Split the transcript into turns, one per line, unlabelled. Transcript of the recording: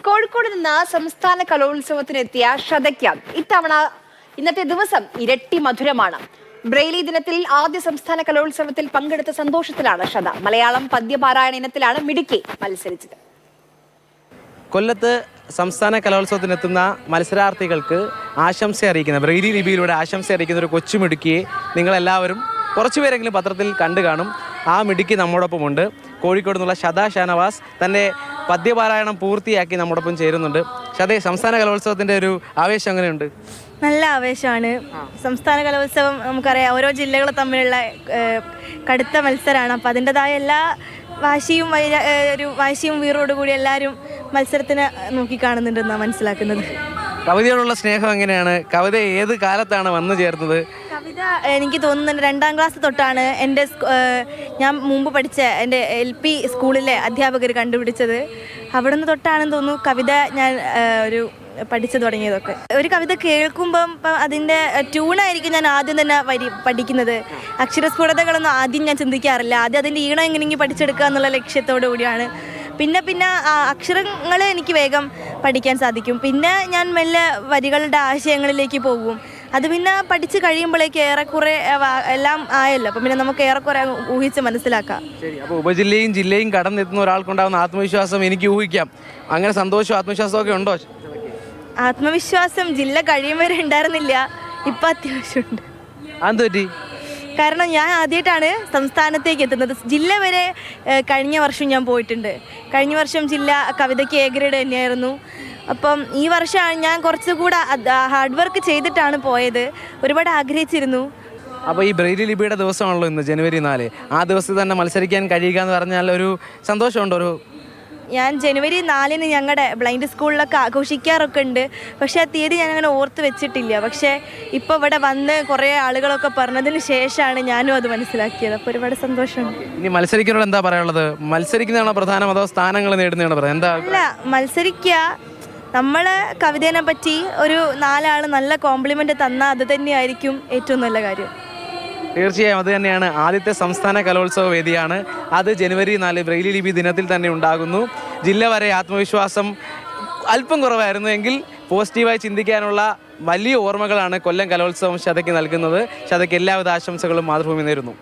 കോഴിക്കോട് നിന്ന് സംസ്ഥാന കലോത്സവത്തിനെത്തിയ ഷതയ്ക്ക് ഇന്നത്തെ ദിവസം ഇരട്ടി മധുരമാണ്. ബ്രെയിലി ദിനത്തിൽ ആദ്യ സംസ്ഥാന കലോത്സവത്തിൽ പങ്കെടുത്ത സന്തോഷത്തിലാണ് ഷത. മലയാളം പദ്യപാരായണ ഇനത്തിലാണ് മിടുക്കി മത്സരിച്ചത്.
കൊല്ലത്ത് സംസ്ഥാന കലോത്സവത്തിനെത്തുന്ന മത്സരാർത്ഥികൾക്ക് ആശംസ അറിയിക്കുന്ന ബ്രെയിലി ലിപിയിലൂടെ ആശംസ അറിയിക്കുന്ന ഒരു കൊച്ചുമിടുക്കിയെ നിങ്ങളെല്ലാവരും കുറച്ചുപേരെങ്കിലും പത്രത്തിൽ കണ്ടു കാണും. ആ മിടുക്കി നമ്മോടൊപ്പമുണ്ട്. കോഴിക്കോട് നിന്നുള്ള ഷത ഷാനവാസ് തൻ്റെ പദ്യപാരായണം പൂർത്തിയാക്കി നമ്മോടൊപ്പം ചേരുന്നുണ്ട്. ഷതേ, സംസ്ഥാന കലോത്സവത്തിൻ്റെ ഒരു ആവേശം എങ്ങനെയുണ്ട്?
നല്ല ആവേശമാണ്. സംസ്ഥാന കലോത്സവം നമുക്കറിയാം, ഓരോ ജില്ലകൾ തമ്മിലുള്ള കടുത്ത മത്സരമാണ്. അപ്പം അതിൻ്റെതായ എല്ലാ വാശിയും വീറോടുകൂടി എല്ലാവരും മത്സരത്തിന് നോക്കിക്കാണുന്നുണ്ടെന്നാണ് മനസ്സിലാക്കുന്നത്.
കവിതയോടുള്ള സ്നേഹം എങ്ങനെയാണ്? കവിത ഏത് കാലത്താണ് വന്നു ചേർന്നത്?
കവിത എനിക്ക് തോന്നുന്നുണ്ട് 2ാം ക്ലാസ് തൊട്ടാണ് ഞാൻ മുമ്പ് പഠിച്ച എൻ്റെ LP സ്കൂളിലെ അധ്യാപകർ കണ്ടുപിടിച്ചത്. അവിടെ നിന്ന് തൊട്ടാണെന്ന് തോന്നുന്നു കവിത ഞാൻ പഠിച്ചു തുടങ്ങിയതൊക്കെ. ഒരു കവിത കേൾക്കുമ്പം അതിൻ്റെ ട്യൂണായിരിക്കും ഞാൻ ആദ്യം തന്നെ പഠിക്കുന്നത്. അക്ഷരസ്ഫുടതകളൊന്നും ആദ്യം ഞാൻ ചിന്തിക്കാറില്ല. ആദ്യം അതിൻ്റെ ഈണം എങ്ങനെയെങ്കിലും പഠിച്ചെടുക്കുക എന്നുള്ള ലക്ഷ്യത്തോടു കൂടിയാണ്. പിന്നെ അക്ഷരങ്ങൾ എനിക്ക് വേഗം പഠിക്കാൻ സാധിക്കും. പിന്നെ ഞാൻ മെല്ലെ വരികളുടെ ആശയങ്ങളിലേക്ക് പോകും. അത് പിന്നെ പഠിച്ച് കഴിയുമ്പോഴേക്ക് ഏറെക്കുറെ എല്ലാം ആയല്ലോ. അപ്പം പിന്നെ നമുക്ക് ഏറെക്കുറെ ഊഹിച്ച് മനസ്സിലാക്കാം.
ശരി, അപ്പോൾ ഉപജില്ലയും ജില്ലയും കടന്നെത്തുന്ന ഒരാൾക്കുണ്ടാകുന്ന ആത്മവിശ്വാസം എനിക്ക് ഊഹിക്കാം. അങ്ങനെ സന്തോഷവും ആത്മവിശ്വാസമൊക്കെ ഉണ്ടോ?
ആത്മവിശ്വാസം ജില്ല കഴിയും വരെ ഉണ്ടായിരുന്നില്ല, ഇപ്പം അത്യാവശ്യമുണ്ട്.
അതെന്തുപറ്റി?
കാരണം ഞാൻ ആദ്യമായിട്ടാണ് സംസ്ഥാനത്തേക്ക് എത്തുന്നത്. ജില്ല വരെ കഴിഞ്ഞ വർഷം ഞാൻ പോയിട്ടുണ്ട്. കഴിഞ്ഞ വർഷം ജില്ല കവിതയ്ക്ക് A ഗ്രേഡ് തന്നെയായിരുന്നു. അപ്പം ഈ വർഷമാണ് ഞാൻ കുറച്ചുകൂടെ ഹാർഡ് വർക്ക് ചെയ്തിട്ടാണ് പോയത്. ഒരുപാട് ആഗ്രഹിച്ചിരുന്നു.
അപ്പോൾ ഈ ബ്രെയിലി ലിപിയുടെ ദിവസമാണല്ലോ ഇന്ന്, ജനുവരി 4. ആ ദിവസത്തിൽ തന്നെ മത്സരിക്കാൻ കഴിയുക എന്ന് പറഞ്ഞാൽ ഒരു സന്തോഷമുണ്ടോ?
ഞാൻ ജനുവരി 4 ഞങ്ങളുടെ ബ്ലൈൻഡ് സ്കൂളിലൊക്കെ ആഘോഷിക്കാറൊക്കെ ഉണ്ട്. പക്ഷേ ആ തീയതി ഞാൻ അങ്ങനെ ഓർത്ത് വെച്ചിട്ടില്ല. പക്ഷേ ഇപ്പോൾ ഇവിടെ വന്ന് കുറേ ആളുകളൊക്കെ പറഞ്ഞതിന് ശേഷമാണ് ഞാനും അത് മനസ്സിലാക്കിയത്. അപ്പോൾ ഒരുപാട് സന്തോഷമുണ്ട്.
ഇനി മത്സരിക്കുന്നവരോട് എന്താ പറയാനുള്ളത്? മത്സരിക്കുന്നതാണോ പ്രധാനം, അതോ സ്ഥാനങ്ങൾ നേടുന്നതാണോ പ്രധാനം? എന്താ?
അല്ല, മത്സരിക്കുക. നമ്മൾ കവിതേനെ പറ്റി ഒരു 4 ആൾ നല്ല കോംപ്ലിമെൻ്റ് തന്നാൽ അത് തന്നെയായിരിക്കും ഏറ്റവും നല്ല കാര്യം.
തീർച്ചയായും അത് തന്നെയാണ്. ആദ്യത്തെ സംസ്ഥാന കലോത്സവ വേദിയാണ്. അത് ജനുവരി 4 ബ്രെയിലി ലിപി ദിനത്തിൽ തന്നെ ഉണ്ടാകുന്നു. ജില്ല വരെ ആത്മവിശ്വാസം അല്പം കുറവായിരുന്നു എങ്കിൽ പോസിറ്റീവായി ചിന്തിക്കാനുള്ള വലിയ ഓർമ്മകളാണ് കൊല്ലം കലോത്സവം ഷതയ്ക്ക് നൽകുന്നത്. ഷതയ്ക്ക് എല്ലാവിധ ആശംസകളും മാതൃഭൂമി നേരുന്നു.